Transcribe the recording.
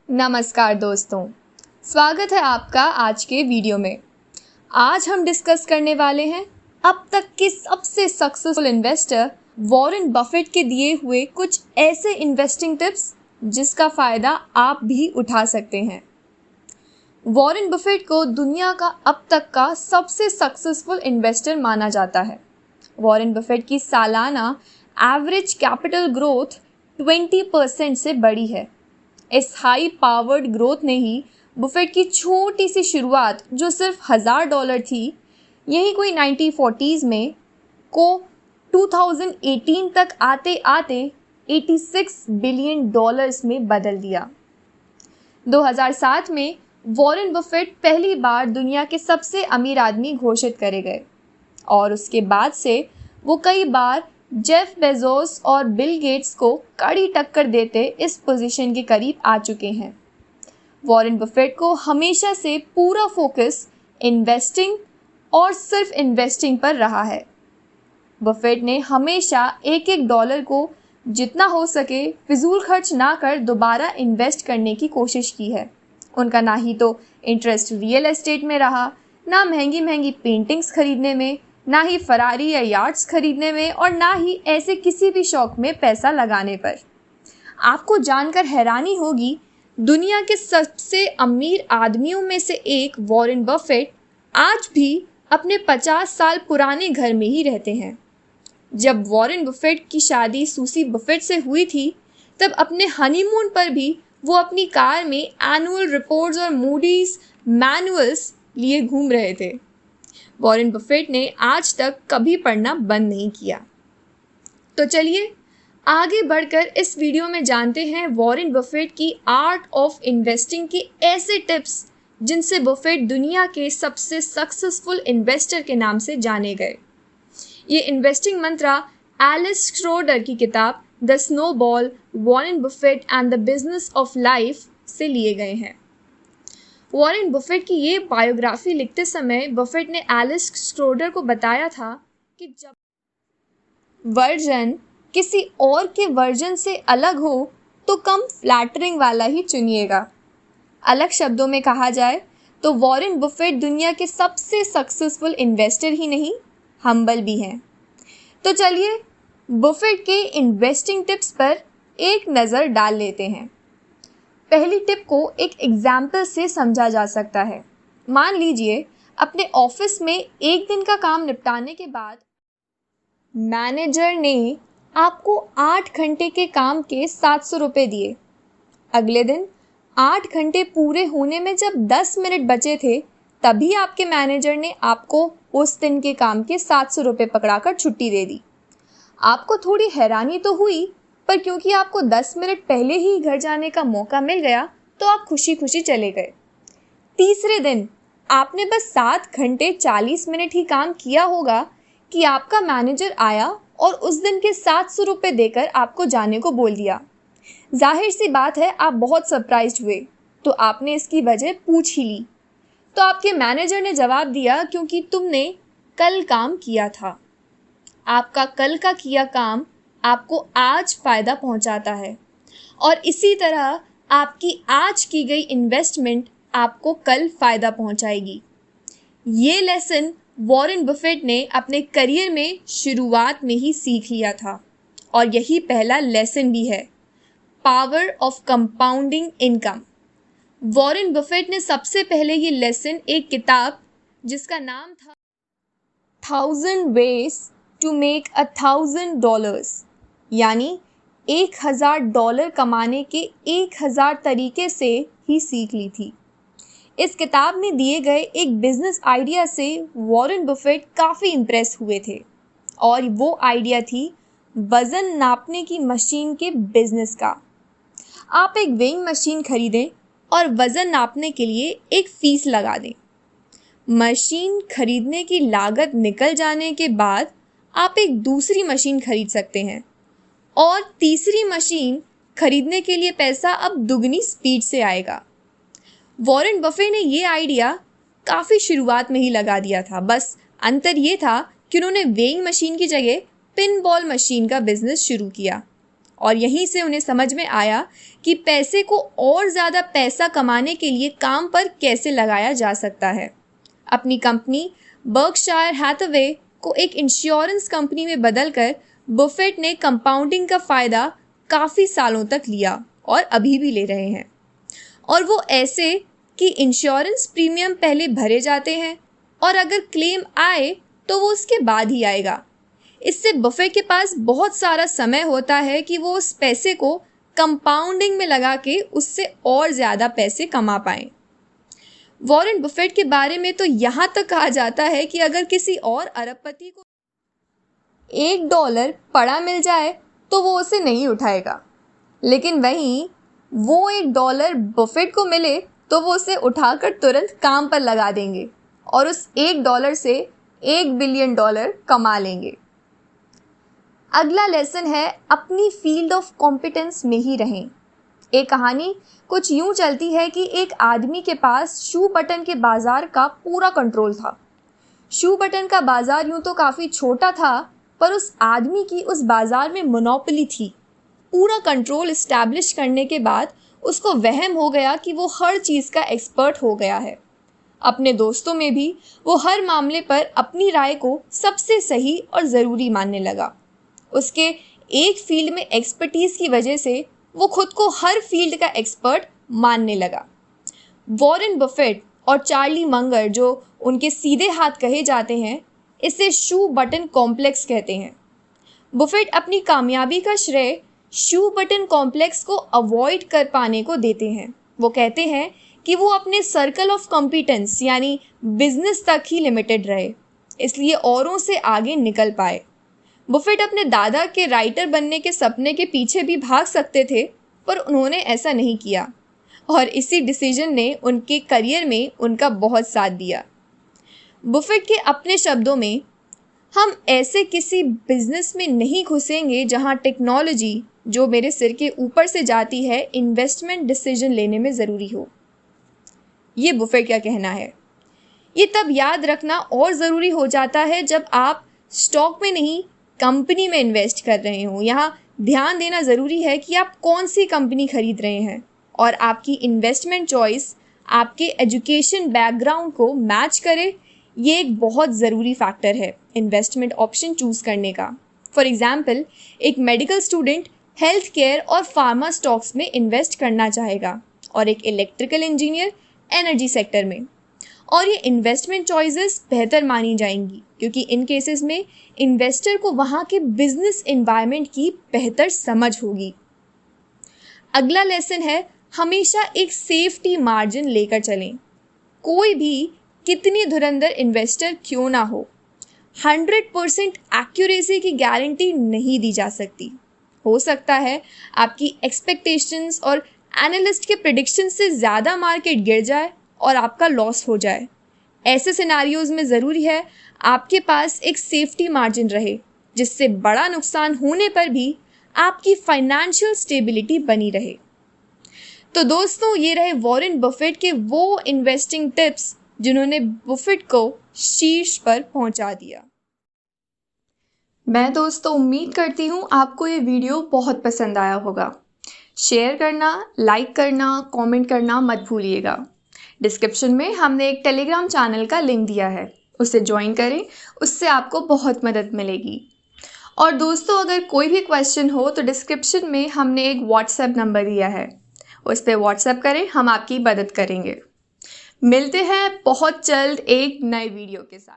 नमस्कार दोस्तों, स्वागत है आपका आज के वीडियो में। आज हम डिस्कस करने वाले हैं अब तक के सबसे सक्सेसफुल इन्वेस्टर वॉरेन बफेट के दिए हुए कुछ ऐसे इन्वेस्टिंग टिप्स जिसका फ़ायदा आप भी उठा सकते हैं। वॉरेन बफेट को दुनिया का अब तक का सबसे सक्सेसफुल इन्वेस्टर माना जाता है। वॉरेन बफेट की सालाना एवरेज कैपिटल ग्रोथ 20% से बड़ी है। इस हाई पावर्ड ग्रोथ ने ही बफेट की छोटी सी शुरुआत जो सिर्फ $1000 थी, यही कोई 1940s में को 2018 तक आते आते $86 बिलियन में बदल दिया। 2007 में वॉरेन बफेट पहली बार दुनिया के सबसे अमीर आदमी घोषित करे गए और उसके बाद से वो कई बार जेफ बेजोस और बिल गेट्स को कड़ी टक्कर देते इस पोजीशन के करीब आ चुके हैं। वॉरेन बफेट को हमेशा से पूरा फोकस इन्वेस्टिंग और सिर्फ इन्वेस्टिंग पर रहा है। बफेट ने हमेशा एक एक डॉलर को जितना हो सके फिजूल खर्च ना कर दोबारा इन्वेस्ट करने की कोशिश की है। उनका ना ही तो इंटरेस्ट रियल एस्टेट में रहा, ना महंगी महंगी पेंटिंग्स खरीदने में, ना ही फरारी या यार्ड्स खरीदने में और ना ही ऐसे किसी भी शौक में पैसा लगाने पर। आपको जानकर हैरानी होगी, दुनिया के सबसे अमीर आदमियों में से एक वॉरेन बफेट आज भी अपने 50 साल पुराने घर में ही रहते हैं। जब वॉरेन बफेट की शादी सूसी बफेट से हुई थी, तब अपने हनीमून पर भी वो अपनी कार में एनुअल रिपोर्ट्स और मूडीज मैनुअल्स लिए घूम रहे थे। वॉरेन बफेट ने आज तक कभी पढ़ना बंद नहीं किया। तो चलिए आगे बढ़कर इस वीडियो में जानते हैं वॉरेन बफेट की आर्ट ऑफ इन्वेस्टिंग के ऐसे टिप्स जिनसे बफेट दुनिया के सबसे सक्सेसफुल इन्वेस्टर के नाम से जाने गए। ये इन्वेस्टिंग मंत्रा एलिस श्रोडर की किताब the snowball, Warren Buffett and the business of life से लिए गए हैं। वॉरेन बफेट की ये बायोग्राफी लिखते समय बफेट ने एलिस श्रोडर को बताया था कि जब वर्जन किसी और के वर्जन से अलग हो तो कम फ्लैटरिंग वाला ही चुनिएगा। अलग शब्दों में कहा जाए तो वॉरेन बफेट दुनिया के सबसे सक्सेसफुल इन्वेस्टर ही नहीं, हम्बल भी हैं। तो चलिए बफेट के इन्वेस्टिंग टिप्स पर एक नज़र डाल लेते हैं। पहली टिप को एक एग्जाम्पल से समझा जा सकता है। मान लीजिए अपने ऑफिस में एक दिन का काम निपटाने के बाद मैनेजर ने आपको 8 घंटे के काम के 700 रुपये दिए। अगले दिन 8 घंटे पूरे होने में जब 10 मिनट बचे थे, तभी आपके मैनेजर ने आपको उस दिन के काम के 700 रुपये पकड़ाकर छुट्टी दे दी। आपको थोड़ी हैरानी तो हुई, पर क्योंकि आपको 10 मिनट पहले ही घर जाने का मौका मिल गया तो आप खुशी खुशी चले गए। तीसरे दिन आपने बस 7 घंटे 40 मिनट ही काम किया होगा कि आपका मैनेजर आया और उस दिन के 700 रुपये देकर आपको जाने को बोल दिया। जाहिर सी बात है आप बहुत सरप्राइज्ड हुए, तो आपने इसकी वजह पूछ ही ली। तो आपके मैनेजर ने जवाब दिया, क्योंकि तुमने कल काम किया था। आपका कल का किया काम आपको आज फ़ायदा पहुंचाता है और इसी तरह आपकी आज की गई इन्वेस्टमेंट आपको कल फ़ायदा पहुंचाएगी। ये लेसन वॉरेन बफेट ने अपने करियर में शुरुआत में ही सीख लिया था और यही पहला लेसन भी है, power of compounding income. Warren Buffett ने सबसे पहले ये लेसन एक किताब जिसका नाम था 1000 Ways to Make $1000 यानी $1000 कमाने के 1000 तरीके से ही सीख ली थी। इस किताब में दिए गए एक बिजनेस आइडिया से वॉरेन बफेट काफ़ी इम्प्रेस हुए थे और वो आइडिया थी वज़न नापने की मशीन के बिजनेस का। आप एक वेइंग मशीन खरीदें और वज़न नापने के लिए एक फ़ीस लगा दें। मशीन खरीदने की लागत निकल जाने के बाद आप एक दूसरी मशीन खरीद सकते हैं और तीसरी मशीन खरीदने के लिए पैसा अब दुगनी स्पीड से आएगा। वॉरेन बफेट ने ये आइडिया काफ़ी शुरुआत में ही लगा दिया था। बस अंतर ये था कि उन्होंने वेइंग मशीन की जगह पिन बॉल मशीन का बिजनेस शुरू किया और यहीं से उन्हें समझ में आया कि पैसे को और ज़्यादा पैसा कमाने के लिए काम पर कैसे लगाया जा सकता है। अपनी कंपनी बर्कशायर हैथवे को एक इंश्योरेंस कंपनी में बदलकर बफेट ने कंपाउंडिंग का फ़ायदा काफ़ी सालों तक लिया और अभी भी ले रहे हैं। और वो ऐसे कि इंश्योरेंस प्रीमियम पहले भरे जाते हैं और अगर क्लेम आए तो वो उसके बाद ही आएगा। इससे बफेट के पास बहुत सारा समय होता है कि वो उस पैसे को कंपाउंडिंग में लगा के उससे और ज़्यादा पैसे कमा पाएं। वॉरेन बफेट के बारे में तो यहाँ तक कहा जाता है कि अगर किसी और अरबपति को $1 पड़ा मिल जाए तो वो उसे नहीं उठाएगा, लेकिन वहीं वो $1 बफेट को मिले तो वो उसे उठाकर तुरंत काम पर लगा देंगे और उस $1 से $1 बिलियन कमा लेंगे। अगला लेसन है अपनी फील्ड ऑफ कॉम्पिटेंस में ही रहें। एक कहानी कुछ यूं चलती है कि एक आदमी के पास शू बटन के बाज़ार का पूरा कंट्रोल था। शू बटन का बाज़ार यूं तो काफ़ी छोटा था, पर उस आदमी की उस बाज़ार में मोनोपोली थी। पूरा कंट्रोल इस्टेब्लिश करने के बाद उसको वहम हो गया कि वो हर चीज़ का एक्सपर्ट हो गया है। अपने दोस्तों में भी वो हर मामले पर अपनी राय को सबसे सही और ज़रूरी मानने लगा। उसके एक फील्ड में एक्सपर्टीज़ की वजह से वो खुद को हर फील्ड का एक्सपर्ट मानने लगा। वॉरेन बफेट और चार्ली मंगर, जो उनके सीधे हाथ कहे जाते हैं, इसे शू बटन कॉम्प्लेक्स कहते हैं। बफेट अपनी कामयाबी का श्रेय शू बटन कॉम्प्लेक्स को अवॉइड कर पाने को देते हैं। वो कहते हैं कि वो अपने सर्कल ऑफ कॉम्पिटेंस यानी बिजनेस तक ही लिमिटेड रहे, इसलिए औरों से आगे निकल पाए। बफेट अपने दादा के राइटर बनने के सपने के पीछे भी भाग सकते थे, पर उन्होंने ऐसा नहीं किया और इसी डिसीजन ने उनके करियर में उनका बहुत साथ दिया। बफेट के अपने शब्दों में, हम ऐसे किसी बिजनेस में नहीं घुसेंगे जहां टेक्नोलॉजी जो मेरे सिर के ऊपर से जाती है इन्वेस्टमेंट डिसीजन लेने में ज़रूरी हो। ये बफेट का कहना है। ये तब याद रखना और ज़रूरी हो जाता है जब आप स्टॉक में नहीं कंपनी में इन्वेस्ट कर रहे हो। यहाँ ध्यान देना ज़रूरी है कि आप कौन सी कंपनी खरीद रहे हैं और आपकी इन्वेस्टमेंट चॉइस आपके एजुकेशन बैकग्राउंड को मैच करे। ये एक बहुत ज़रूरी फैक्टर है इन्वेस्टमेंट ऑप्शन चूज़ करने का। फॉर एग्ज़ाम्पल, एक मेडिकल स्टूडेंट हेल्थ केयर और फार्मा स्टॉक्स में इन्वेस्ट करना चाहेगा और एक इलेक्ट्रिकल इंजीनियर एनर्जी सेक्टर में। और ये इन्वेस्टमेंट चॉइसेस बेहतर मानी जाएंगी क्योंकि इन केसेस में इन्वेस्टर को वहाँ के बिजनेस एनवायरनमेंट की बेहतर समझ होगी। अगला लेसन है, हमेशा एक सेफ्टी मार्जिन लेकर चलें। कोई भी कितनी धुरंधर इन्वेस्टर क्यों ना हो, 100% एक्यूरेसी की गारंटी नहीं दी जा सकती। हो सकता है आपकी एक्सपेक्टेशंस और एनालिस्ट के प्रेडिक्शन से ज़्यादा मार्केट गिर जाए और आपका लॉस हो जाए। ऐसे सिनारियोज़ में ज़रूरी है आपके पास एक सेफ्टी मार्जिन रहे, जिससे बड़ा नुकसान होने पर भी आपकी फाइनेंशियल स्टेबिलिटी बनी रहे। तो दोस्तों, ये रहे वॉरेन बफेट के वो इन्वेस्टिंग टिप्स जिन्होंने बफेट को शीर्ष पर पहुंचा दिया। मैं दोस्तों उम्मीद करती हूँ आपको ये वीडियो बहुत पसंद आया होगा। शेयर करना, लाइक करना, कमेंट करना मत भूलिएगा। डिस्क्रिप्शन में हमने एक टेलीग्राम चैनल का लिंक दिया है, उसे ज्वाइन करें, उससे आपको बहुत मदद मिलेगी। और दोस्तों, अगर कोई भी क्वेश्चन हो तो डिस्क्रिप्शन में हमने एक व्हाट्सएप नंबर दिया है, उस पर व्हाट्सएप करें, हम आपकी मदद करेंगे। मिलते हैं बहुत जल्द एक नए वीडियो के साथ।